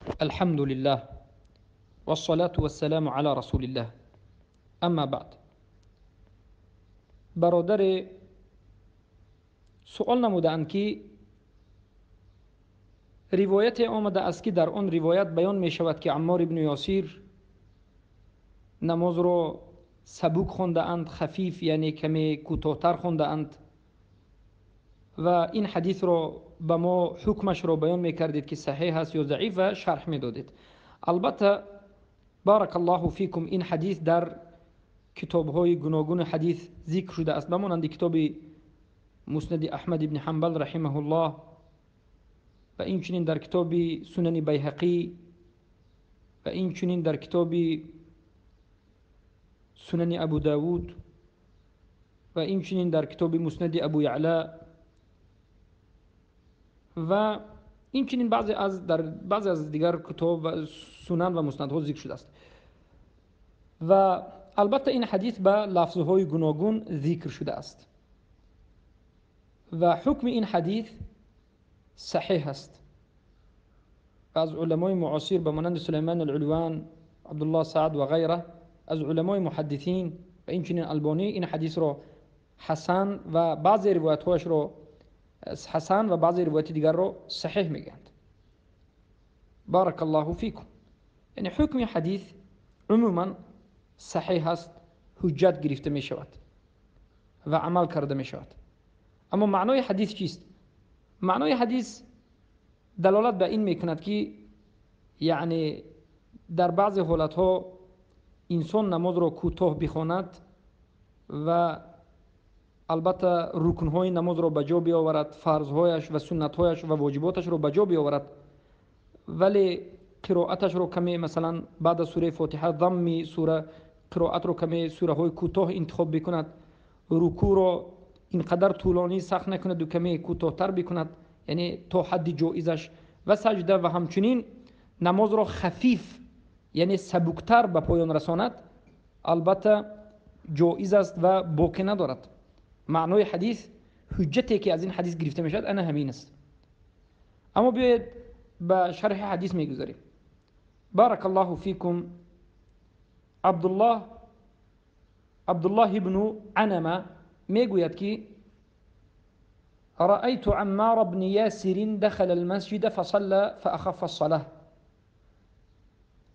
الحمد لله والصلاة والسلام على رسول الله. اما بعد. برادر سوال نمودند که روایت آمده است که در آن روایت بیان می شود که عمار ابن یاسیر نماز را سبک خونده اند، خفیف یعنی کمی کوتاه‌تر خونده اند و این حدیث را به ما حکمش را بیان می کردید که صحیح است یا ضعیف و شرح می دادید. البته بارک الله فیکم این حدیث در کتاب‌های گوناگون حدیث ذکر شده است، بمانند کتاب مسند احمد ابن حنبل رحمه الله و اینچنین در کتاب سنن بیهقی و اینچنین در کتاب سنن ابو داود و اینچنین در کتاب مسند ابو یعلا و اینچنین در بعضی از دیگر کتاب و سنن و مسندها ذکر شده است. و البته این حدیث به لفظهای گوناگون ذکر شده است و حکم این حدیث صحیح است. از علمای معاصر به مانند سلیمان العلوان، عبدالله سعد و غیره از علمای محدثین و اینچنین البانی این حدیث را حسن و بعضی روایت‌هایش را حسن و بعضی روایت دیگر را صحیح میگند. بارک الله فیکم. یعنی حکم حدیث عموما صحیح است، حجت گرفته می شود و عمل کرده می شود. اما معنای حدیث چیست؟ معنای حدیث دلالت به این می کند که یعنی در بعض حالتها انسان نماز را کوتاه بخواند و البته رکنهای نماز را بجا بیاورد، فرضهایش و سنتهایش و واجباتش را بجا بیاورد، ولی قرائتش را کمی مثلا بعد از سوره فاتحه ضم سوره قرائت را کمی سوره های کوتاه انتخاب بکند، رکوع را اینقدر طولانی سخت نکند و کمی کوتاه‌تر بکند یعنی تا حد جایزش، و سجده و همچنین نماز را خفیف یعنی سبکتر به پایان رساند، البته جایز است و باکی ندارد. معنای حدیث، حجتی که از این حدیث گرفته می شود انا همین است. اما بیاید به شرح حدیث می گذاریم. بارک الله فیکم. عبدالله ابن عنمه می گوید که رأيت عمار بن ياسر دخل المسجد فصلى فأخف الصلاة.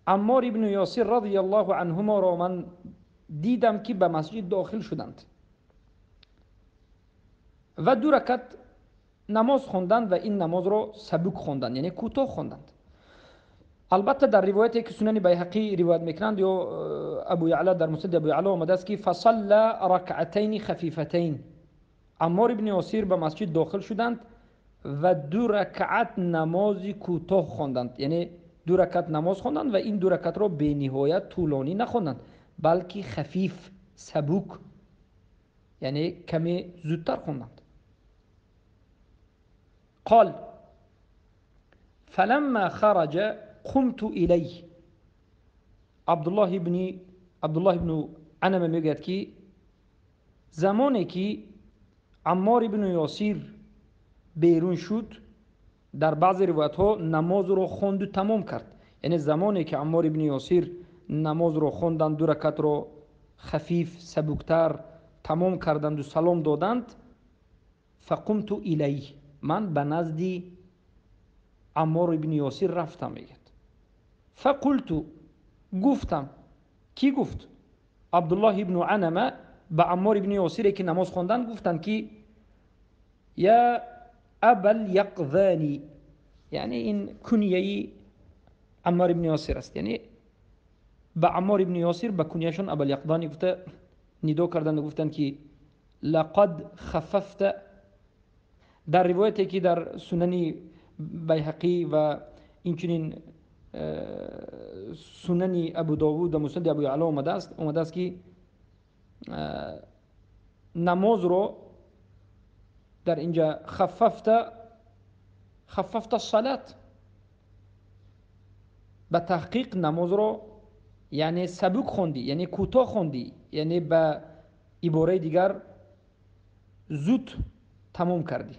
عمار ابن یاسر رضی الله عنهما را من دیدم که به مسجد داخل شدند و 2 رکعت نماز خواندند و این نماز را سبک خواندند یعنی کوتاه خواندند. البته در روایتی که سنن بیهقی روایت میکنند یا ابو یعلا در مسند ابو یعلا آمده است که فصلى رکعتین خفیفتین. عمار ابن یاسر به مسجد داخل شدند و 2 رکعت نماز کوتاه خواندند، یعنی 2 رکعت نماز خواندند و این 2 رکعت را به نهایت طولانی نخواندند بلکه خفیف سبک یعنی کمی زودتر خواندند. قال فلما خرج قمت الیه. عبدالله ابن عنمه میگوید که زمانی که عمار ابن یاسر بیرون شد، در بعض روایت ها نماز رو خواند و تمام کرد، یعنی زمانی که عمار ابن یاسر نماز رو خواندند 2 رکعت رو خفیف سبکتر تمام کردند و سلام دادند، فقمت الیه، من به نزد عمار ابن یاسر رفتم. میگد فقلت، گفتم. کی گفت؟ عبدالله ابن عنمه به عمار ابن یاسر که نماز خواندند گفتند که یا ابا الیقظانی، یعنی این کنیه عمار ابن یاسر است، یعنی به عمار ابن یاسر به کنیهشون ابا الیقظانی گفته ندا کردند و گفتند که لقد خففت. در روایتی که در سنن بیهقی و اینچنین سنن ابو داوود و مسند ابو یعلا آمده است که نماز رو در اینجا خففت الصلات، به تحقیق نماز رو یعنی سبک خوندی یعنی کوتاه خوندی، یعنی به عباره دیگر زود تمام کردی.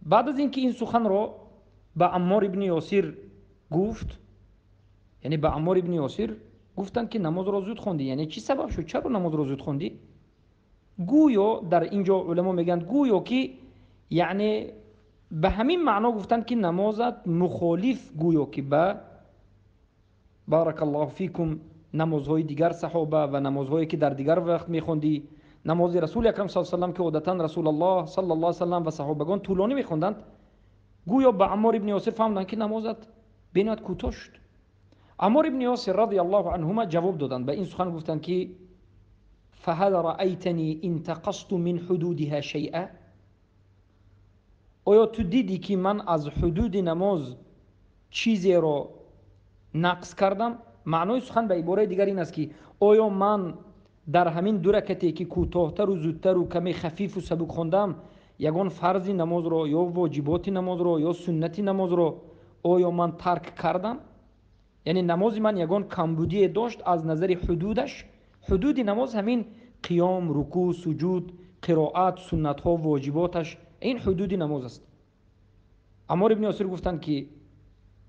بعد از اینکه این سخن رو به عمار ابن یاسر گفت، یعنی به عمار ابن یاسر گفتند که نماز را زود خوندی، یعنی چی سبب شد، چرا نماز را زود خوندی؟ گویا در اینجا علما میگن گویا که یعنی به همین معنا گفتند که نمازت مخالف گویا که به بارک الله فیکم نمازهای دیگر صحابه و نمازهایی که در دیگر وقت میخوندی، نماز رسول اکرم صلی الله علیه و سلم که عادتا رسول الله صلی الله علیه و سلم و صحابگان طولانی میخوندند، گویا به عمار ابن یاسر فهمدند که نمازت بینات کوتاه شد. عمار ابن یاسر رضی الله عنهما جواب دادند، به این سخن گفتند که فهل رأیتنی انتقصت من حدودها شیئا، آیا تو دیدی که من از حدود نماز چیزی را نقص کردم؟ معنای سخن به عباره دیگر این است که آیا من در همین دو رکعتی که کوتاه‌تر و زودتر و کمی خفیف و سبک خوندم یگان فرض نماز را یا واجبات نماز را یا سنت نماز را آیا من ترک کردم؟ یعنی نماز من یگان کمبودی داشت از نظر حدودش. حدود نماز همین قیام، رکوع، سجود، قرائت، سنت ها، واجباتش، این حدود نماز است. عمار ابن یاسر گفتند که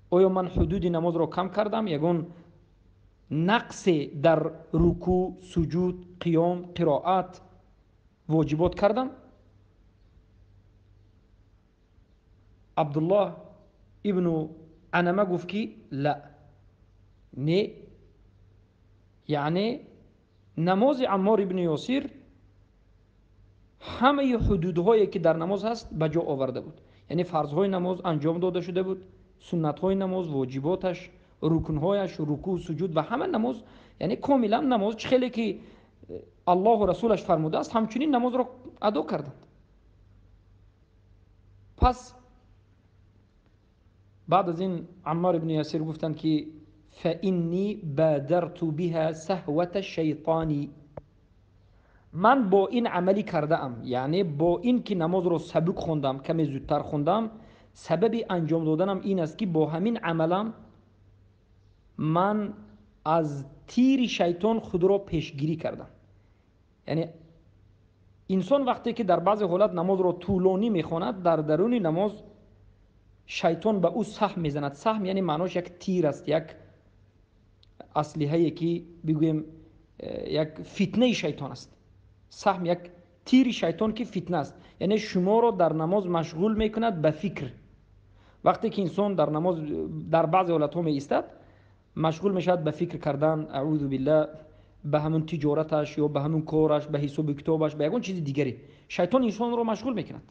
آیا من حدود نماز را کم کردم، یگان نقص در رکوع، سجود، قیام، قرائت، واجبات کردم؟ عبدالله ابن عنمه گفت که لا، نه، یعنی نماز عمار ابن یاسر همه حدودهایی که در نماز هست به جا آورده بود، یعنی فرضهای نماز انجام داده شده بود، سنتهای نماز، واجباتش، رکنهایش، رکوع، سجود و همه نماز، یعنی کاملا نماز خیلی که الله و رسولش فرموده است همچنین نماز را ادا کردند. پس بعد از این عمار ابن یاسر گفتند که فإنی بادرت بها سهوة الشیطانی، من با این عملی کرده ام، یعنی با این که نماز رو سبک خوندم، کمی زودتر خوندم، سبب انجام دادنم این است که با همین عملم من از تیر شیطان خود را پیشگیری کردم. یعنی انسان وقتی که در بعض حالات نماز رو طولانی میخواند، در درون نماز شیطان به او سهم میزند. سهم یعنی معناش یک تیر است، یک اسلحه‌ای که بگویم یک فتنه شیطان است. سهم یک تیر شیطان که فتنه است، یعنی شما رو در نماز مشغول میکند به فکر. وقتی که انسان در نماز در بعض حالت‌ها می ایستد مشغول میشد به فکر کردن، اعوذ بالله، به همون تجارتش یا به همون کارش، به حساب کتابش، به یگان چیز دیگری، شیطان انسان رو مشغول میکند.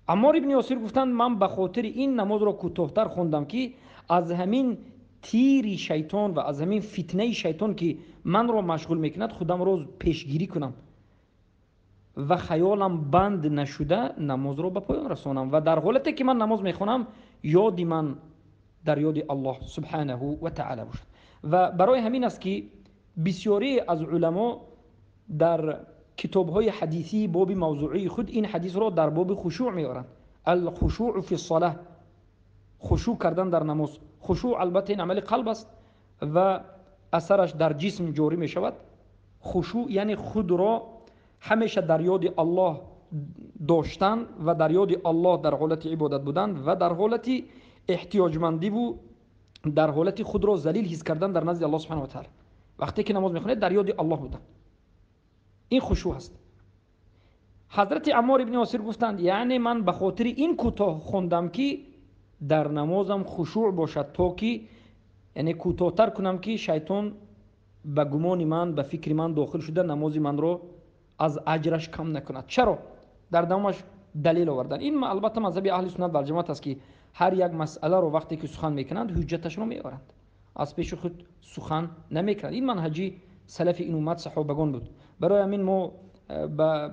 عمار ابن یاسر گفتند من به خاطر این نماز را کوتاه‌تر خوندم که از همین تیر شیطان و از همین فتنه شیطان که من را مشغول میکند خودم را پیشگیری کنم و خیالم بند نشده نماز را به پایان رسانم و در حالتی که من نماز میخونم یاد من در یاد الله سبحانه و تعالی باشد. و برای همین است که بسیاری از علما در کتاب‌های حدیثی باب موضوعی خود این حدیث را در باب خشوع میارند. الخشوع فی الصلاه، خشوع کردن در نماز. خشوع البته این عمل قلب است و اثرش در جسم جاری می شود. خشوع یعنی خود را همیشه در یاد الله داشتن و در یاد الله در حالت عبادت بودن و در حالت احتیاجمندی و در حالت خود را ذلیل حس کردن در نزد الله سبحانه و تعالی. وقتی که نماز میخونید در یاد الله بودن، این خشوع است. حضرت عمار ابن یاسر گفتند یعنی من به خاطر این کوتاه خوندم که در نمازم خشوع باشد، تا که یعنی کوتاه‌تر کنم که شیطان به گمان من، به فکر من داخل شده نماز من رو از اجرش کم نکند. چرا؟ در دامش دلیل آوردن. این البته مذهب اهل سنت و جماعت است که هر یک مسئله رو وقتی که سخن میکنند حجتش رو میآورند، از پیش خود سخن نمیکنند. این منهجی سلف این امت صحابگان بود. برای همین ما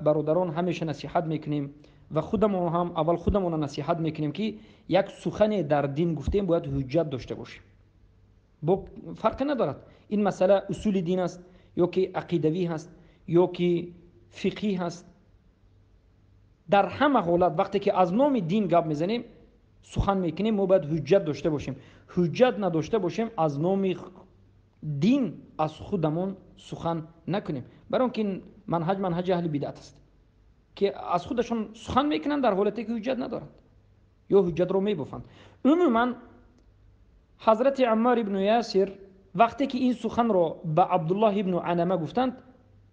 برادران همیشه نصیحت میکنیم و خودمون هم اول خودمون نصیحت میکنیم که یک سخن در دین گفتیم باید حجت داشته باشیم. با فرق ندارد این مسئله اصول دین است یا که عقیدوی هست یا که فقهی هست. در همه حالت وقتی که از نام دین گپ میزنیم سخن میکنیم ما باید حجت داشته باشیم. حجت نداشته باشیم از نام دین از خودمون سخن نکنیم. برای اینکه منهج اهل بدعت است که از خودشون سخن میکنن در حالتی که حجت ندارند. یا حجت رو میبافند. عموما حضرت عمار ابن یاسر وقتی که این سخن رو به عبدالله ابن عنمه گفتند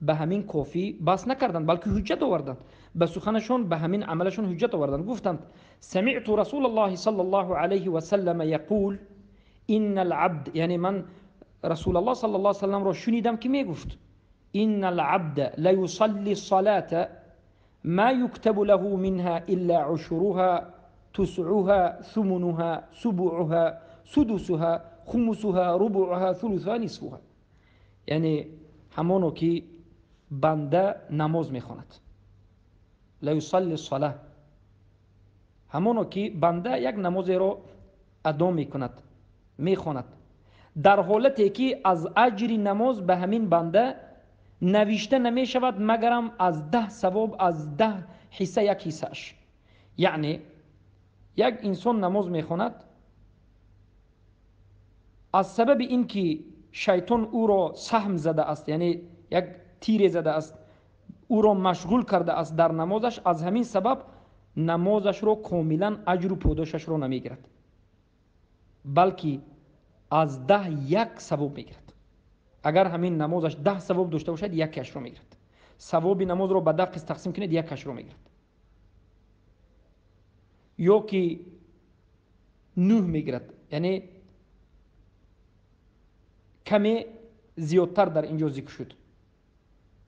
به همین کافی بس نکردند بلکه حجت آوردند، به سخنشون به همین عملشون حجت آوردند. گفتند سمعت رسول الله صلی الله علیه و سلم یقول ان العبد، یعنی من رسول الله صلی الله علیه و سلم رو شنیدم که میگفت ان العبد لا يصلي الصلاه ما يكتب له منها الا عشرها تسعها ثمنها سبعها سدسها خمسها ربعها ثلثها نصفها، یعنی همانو که بنده نماز میخواند، لا یصلی الصلاه، همانو که بنده یک نماز را ادا میکند میخواند، در حالتی که از اجر نماز به همین بنده نوشته نمی شود مگرم از 10 ثواب، از 10 حصه یک حصهش. یعنی یک انسان نماز میخواند، از سبب اینکه شیطان او را سهم زده است، یعنی یک تیر زده است، او را مشغول کرده است در نمازش، از همین سبب نمازش را کاملا اجر و پاداشش را نمیگیرد، بلکه از 10 یک ثواب میگیرد. اگر همین نمازش 10 ثواب داشته باشد یکیش را میگیرد. ثواب نماز را به 10 قسم تقسیم کنید یکیش را میگیرد. یا که 9 میگیرد، یعنی کمی زیادتر در اینجا ذکر شد،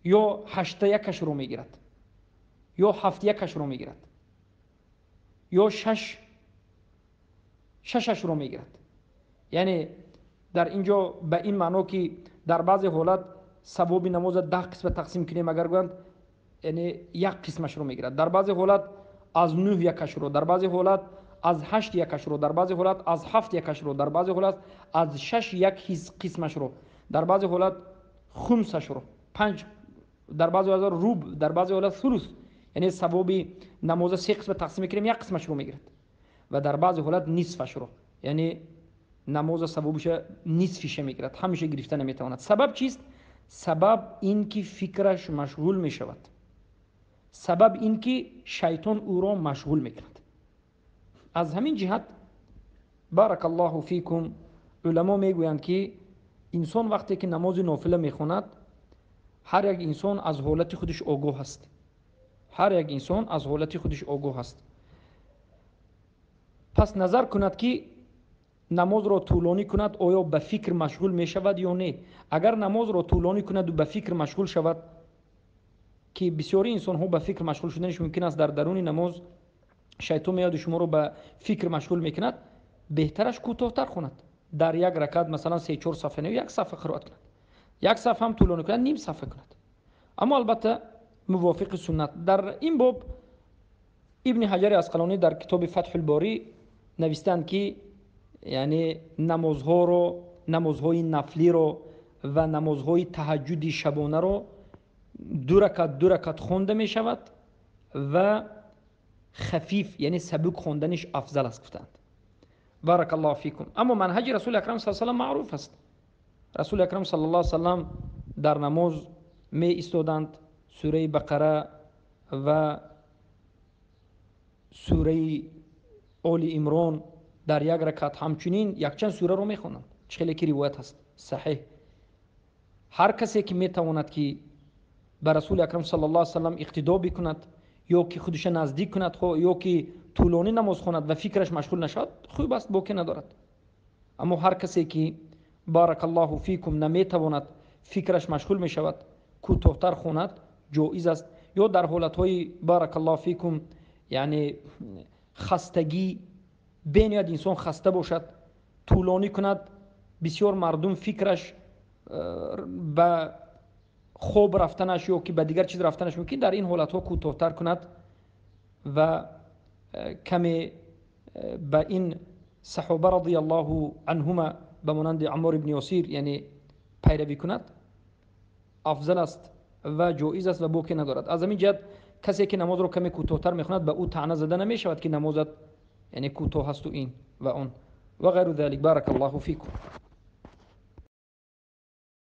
یا 8 یکش رو میگیرد، یا 7 یکش رو میگیرد، یا 6 ششش رو میگیرد. یعنی در اینجا به این معنا که در بعضی حالت ثواب نماز 10 قسم تقسیم کنیم اگر گویند یعنی یک قسمش رو میگیرد، در بعضی حالت از 9 یکش رو، در بعضی حالت از 8 یکش رو، در بعضی حالت از 7 یکش رو، در بعضی حالت از 6 یک قسمش رو، در بعضی حالت خمسش رو، 5، در بعضی حالت ربع، در بعضی حالت ثلث، یعنی ثواب نماز 3 قسم تقسیم کنیم یک قسمش رو میگیرد، و در بعضی حالت نصفش رو، یعنی نماز ثوابش نصفش میگیرد، همیشه گرفته نمیتواند. سبب چیست؟ سبب این که فکرش مشغول میشود، سبب این که شیطان او را مشغول میکند. از همین جهت بارک الله فیکم علما میگویند که انسان وقتی که نماز نافله میخواند هر یک انسان از حالت خودش آگاه است، هر یک انسان از حالت خودش آگاه است. پس نظر کند که نماز را طولانی کند آیا به فکر مشغول می شود یا نه. اگر نماز را طولانی کند و به فکر مشغول شود، که بسیاری انسان ها به فکر مشغول شدنش ممکن است در درون نماز شیطان میاد شما رو به فکر مشغول میکند، بهترش کوتاه‌تر کند. در یک رکعت مثلا 3-4 صفحه نه یک صفحه قرائت کند، یک صفحه هم طولانی کند نیم صفحه کند، اما البته موافق سنت. در این باب ابن حجر عسقلانی در کتاب فتح الباری نوشتند که یعنی نمازها رو، نمازهای نفلی رو و نمازهای تهجد شبانه رو 2 رکعت خوانده می شود و خفیف یعنی سبک خواندنش افضل است گفتند. بارک الله فیکم. اما منهج رسول اکرم صلی الله علیه و سلم معروف است. رسول اکرم صلی الله علیه و سلم در نماز می ایستادند، سوره بقره و سوره آل عمران در یک رکعت همچنین یک چند سوره رو میخوانند. خیلی که روایت هست صحیح. هر کسی که میتواند که به رسول اکرم صلی الله علیه و سلم اقتدا بکند یا که خودش نزدیک کند یا که طولانی نماز خواند و فکرش مشغول نشد خوب است، باکی ندارد. اما هر کسی که بارک الله فیکم نمیتواند فکرش مشغول می شود کوتاه‌تر خواند جایز است. یا در حالت‌های بارک الله فیکم یعنی خستگی، بینید انسان خسته باشد طولانی کند، بسیار مردم فکرش به خواب رفتنش یا که به دیگر چیز رفتنش ممکن، در این حالت ها کوتاه‌تر کند و کمی به این صحابه رضی الله عنهما به مانند عمار ابن یاسر یعنی پیروی کند افضل است و جایز است و باکی ندارد. از همین جهت کسی که نماز رو کمی کوتاه‌تر میخواند به او طعنه زده نمیشود که نمازت یعنی کوتاه است و این و اون و غیر ذلك. بارک الله فیکم.